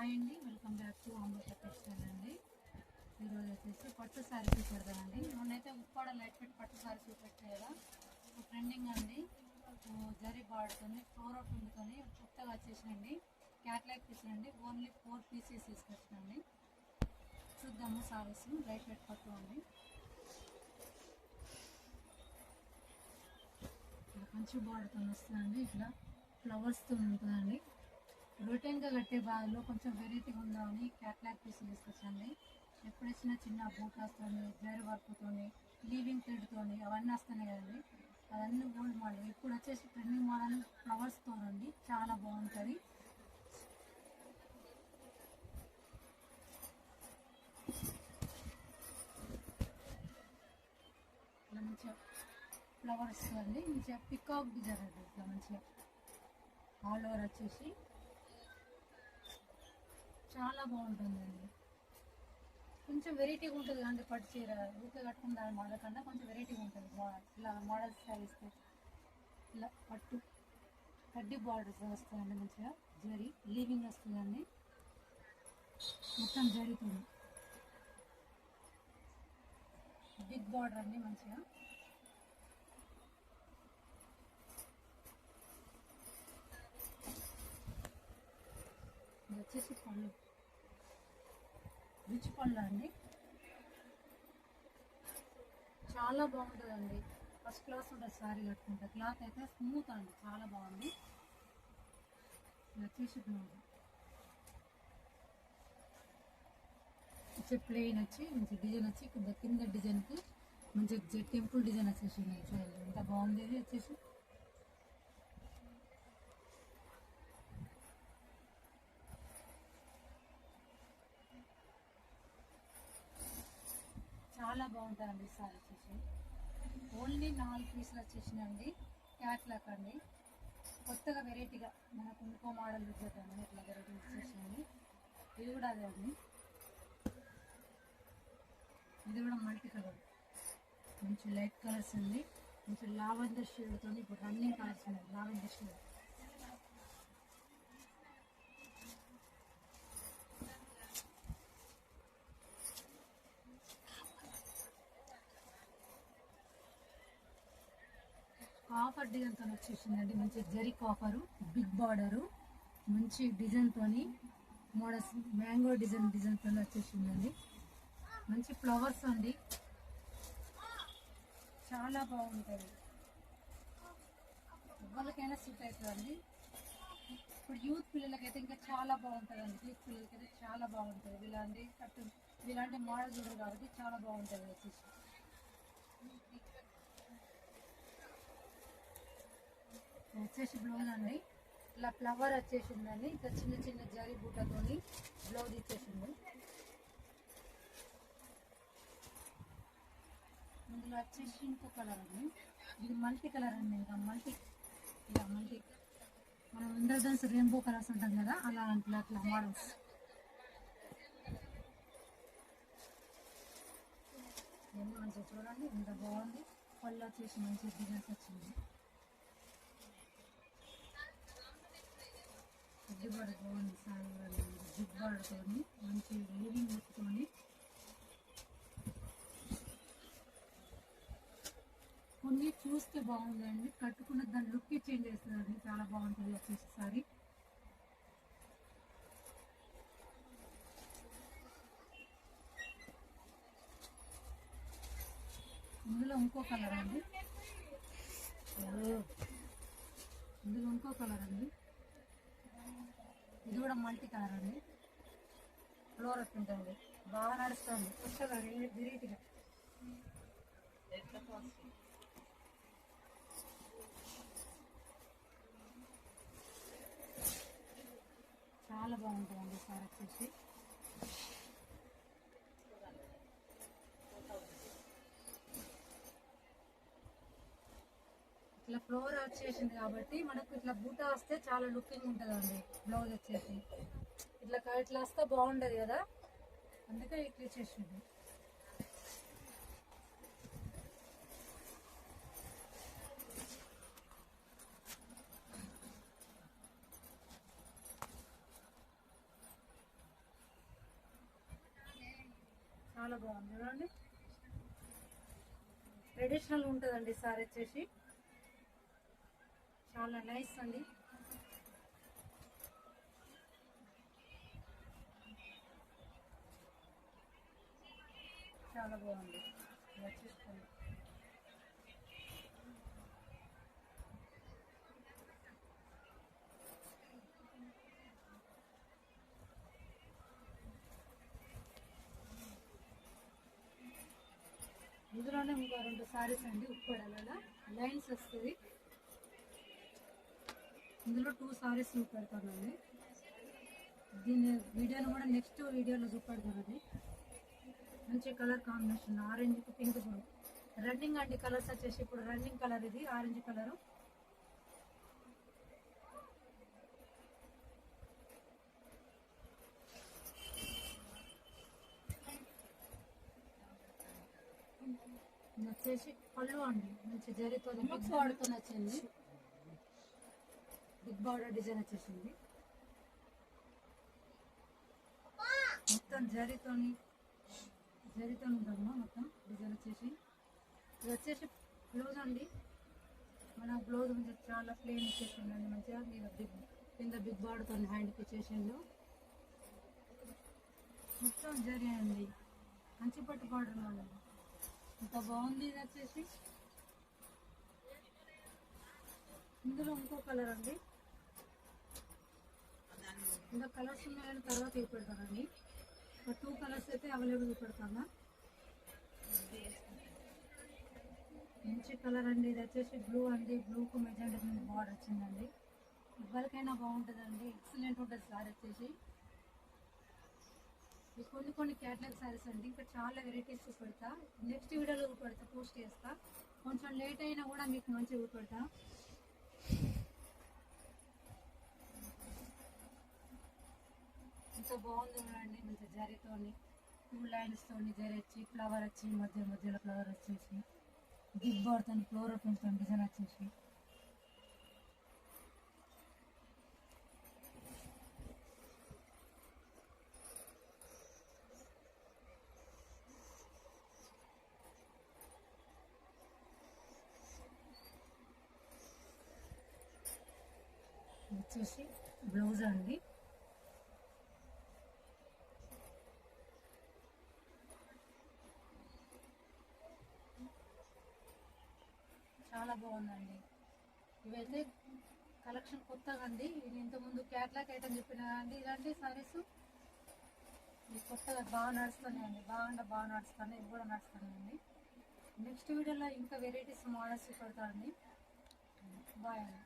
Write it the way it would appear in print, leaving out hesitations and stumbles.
Hi అండి, welcome back to Amrutha textile అండి. ఈరోజు వచ్చేసి పట్టు శారీ చూపెడతానండి. మొన్నైతే ఉప్పాడ లైట్ ఫిట్ పట్టు శారీ చూపెట్టే కదా, ట్రెండింగ్ అండి. జరీ బాడుతుంది, ఫ్లోర్ పిండితోని కొత్తగా వచ్చేసినండి. క్యాట్లాగ్ పీస్ అండి, ఓన్లీ 4 పీసెస్ తీసుకొచ్చినండి. చూద్దాము సారీస్. లైట్ ఫిట్ పట్టు అండి, మంచి బాడుతో వస్తుందండి. ఇట్లా ఫ్లవర్స్తో ఉంటుందండి. రొటీన్గా కట్టే బాగా కొంచెం వెరైటీగా ఉందామని క్యాట్లాగ్ పీస్ తీసుకొచ్చండి. ఎప్పుడు వచ్చినా చిన్న బూటాస్తో, జరీ వర్క్తో, లీవింగ్ థ్రెడ్తోని అవన్నీ వస్తున్నాయి కదండి. అవన్నీ ఓల్డ్ మోడల్. ఇప్పుడు వచ్చేసి ట్రెండింగ్ మోడల్ ఫ్లవర్స్తో అండి, చాలా బాగుంటుంది. ఇట్లా మంచిగా ఫ్లవర్స్ అండి, మంచిగా పికాక్ డిజైన్ అండి. ఇట్లా మంచిగా ఆల్ ఓవర్ వచ్చేసి చాలా బాగుంటుందండి. కొంచెం వెరైటీగా ఉంటుంది కదండి. పట్టు చీర ఊరికే కట్టుకున్న దాని మోడల్ కన్నా కొంచెం వెరైటీగా ఉంటుంది. ఇలా మోడల్ స్టైల్స్తో ఇలా పట్టు కడ్డీ బార్డర్స్ వస్తాయండి. మంచిగా జరీ లీవింగ్ వస్తుందండి, మొత్తం జరీతుంది. బిగ్ బార్డర్ అండి. మంచిగా ఇది వచ్చేసి పళ్ళు, రిచ్ పళ్ళు అండి. చాలా బాగుంటుందండి. ఫస్ట్ క్లాస్ ఉంటుంది శారీ కట్టుకుంటే. క్లాత్ అయితే స్మూత్ అండి, చాలా బాగుంది. ఇది వచ్చేసి బ్లౌజ్ వచ్చి ప్లెయిన్ వచ్చి మంచి డిజైన్ వచ్చి కింద డిజైన్కి మంచి టెంపుల్ డిజైన్ వచ్చేసింది. చూడండి ఎంత బాగుంది. ఇది వచ్చేసి చాలా బాగుంటుందండి. సారీ వచ్చేసి ఓన్లీ 4 పీసులు వచ్చేసినాయండి. క్యాట్లాక్ అండి, కొత్తగా వెరైటీగా మనకు ఇంకో మోడల్ చూద్దామని ఇట్లా వెరైటీ వచ్చేసింది. ఇది కూడా అదే అండి. ఇది కూడా మల్టీ కలర్, మంచి లైట్ కలర్స్ ఉంది. మంచి లావెండర్ షేడ్తో ఇప్పుడు రన్నింగ్ కలర్స్ ఉన్నాయి. లావెండర్ షేడ్ కాఫర్ డిజైన్తో వచ్చేసిందండి. మంచి జరీ కాఫరు, బిగ్ బార్డరు, మంచి డిజైన్తో మోడల్స్ మ్యాంగో డిజైన్తో వచ్చేసిందండి. మంచి ఫ్లవర్స్ అండి, చాలా బాగుంటుంది. ఎవరికైనా సూట్ అవుతుందండి. ఇప్పుడు యూత్ పిల్లలకైతే ఇంకా చాలా బాగుంటుందండి. యూత్ పిల్లలకైతే చాలా బాగుంటుంది. ఇలాంటి మోడల్ చూడరు కాబట్టి చాలా బాగుంటుంది. వచ్చేసి బ్లౌజ్ అండి, ఇలా ఫ్లవర్ వచ్చేసిందండి. ఇంకా చిన్న చిన్న జరీ బూటతోని బ్లౌజ్ ఇచ్చేసింది. ఇందులో వచ్చేసి ఇంకో కలర్ అండి, ఇది మల్టీ కలర్ అండి. ఇంకా మల్టీ మనం ఇంద్రధన్స్ రెయిన్బో కలర్స్ ఉంటాం కదా, అలా అట్లా మోడల్స్. మంచిగా చూడండి ఎంత బాగుంది. పళ్ళు వచ్చేసి మంచి డిజైన్స్ వచ్చింది. జిగ్బార్డర్ బాగుంది. సారీ జిగ్బార్డర్తో మంచి లీవింగ్ లుక్తోని కొన్ని చూస్తే బాగుందండి, కట్టుకున్న దాని లుక్ చేంజ్ చేస్తుందండి. చాలా బాగుంటుంది వచ్చేసి సారీ. ఇందులో ఇంకో కలర్ అండి, ఇది కూడా మల్టీ కలర్ అండి. ఫ్లోరల్ ప్రింట్ అండి, బాగా నడుస్తుంది. కొత్తగా వెరైటీగా చాలా బాగుంటుందండి సారీ వచ్చేసి. ఇట్లా ఫ్లోర్ వచ్చేసింది కాబట్టి మనకు ఇట్లా బూటా వస్తే చాలా లుకింగ్ ఉంటుందండి. బ్లౌజ్ వచ్చేసి ఇట్లా వస్తే బాగుండదు కదా, అందుకే ఇట్లా ఇచ్చేసింది. చాలా బాగుంది చూడండి. ట్రెడిషనల్ ఉంటుందండి సారీ వచ్చేసి, చాలా నైస్ అండి. చాలా బాగుంది. వచ్చేసుకోండి. ఇందులోనే ఇంకో 2 సారీస్ అండి ఉప్పడాల లైన్స్ వస్తుంది. ఇందులో 2 సారీస్ చూపెడతానండి. దీని వీడియోని కూడా నెక్స్ట్ వీడియోలో చూపెడతానండి. మంచి కలర్ కాంబినేషన్ ఆరెంజ్కి పింక్ రన్నింగ్ అండి. కలర్స్ వచ్చేసి ఇప్పుడు రన్నింగ్ కలర్ ఇది ఆరెంజ్ కలరు. ఇది వచ్చేసి పళ్ళు అండి. మంచి జరితో బిగ్ బార్డర్తో వచ్చింది. బిగ్ బార్డర్ డిజైన్ వచ్చేసింది. మొత్తం జరితో ఉంటుందమ్మా. మొత్తం డిజైన్ వచ్చేసి ఇది వచ్చేసి బ్లౌజ్ అండి. మన బ్లౌజ్ మంచిగా చాలా ప్లెయిన్ ఇచ్చేసిందండి. మంచిగా కింద బిగ్ బార్డర్తో హ్యాండ్కి ఇచ్చేసిండు. మొత్తం జరి అండి. మంచి పట్టు బార్డర్ అండి. ఇంత బాగుంది. ఇది వచ్చేసి ఇందులో ఇంకో కలర్ అండి. ఇంకా కలర్స్ ఉన్నాయని తర్వాత చూపెడతానండి. 2 కలర్స్ అయితే అవైలబుల్ చూపెడతాను. మంచి కలర్ అండి. ఇది వచ్చేసి బ్లూ అండి. బ్లూకు మెజెండా బార్డర్ వచ్చిందండి. ఎవరికైనా బాగుంటుందండి. ఎక్సలెంట్ ఉంటుంది సారీ వచ్చేసి. కొన్ని క్యాటలాగ్ సారీస్ అండి. ఇంకా చాలా వెరైటీస్ చూపెడతా. నెక్స్ట్ వీడియోలో చూపెడతా, పోస్ట్ చేస్తా. కొంచెం లేట్ అయినా కూడా మీకు మంచిగా చూపెడతా. ఇంత బాగుంది చూడండి. మంచి జరీతోని 2 లైన్స్తో జరీ వచ్చి ఫ్లవర్ వచ్చి మధ్యలో ఫ్లవర్ వచ్చేసి బిగ్ బార్డ్తో ఫ్లోరల్ ప్రింట్తో డిజైన్ వచ్చేసి వచ్చేసి బ్లౌజ్ అండి. చాలా బాగుందండి. ఇవైతే కలెక్షన్ కొత్తగా అండి. ఇది ఇంతకుముందు క్యాట్లాగ్ ఐటమ్ చెప్పిన అండి. ఇలాంటి సారీస్ కొత్తగా బాగా నడుస్తున్నాయండి. బాగా నడుస్తున్నాయి. ఇవి కూడా నడుస్తున్నాయండి. నెక్స్ట్ వీడియోలో ఇంకా వెరైటీస్ మోడల్స్ పెడతానండి. బాయ్ అండి.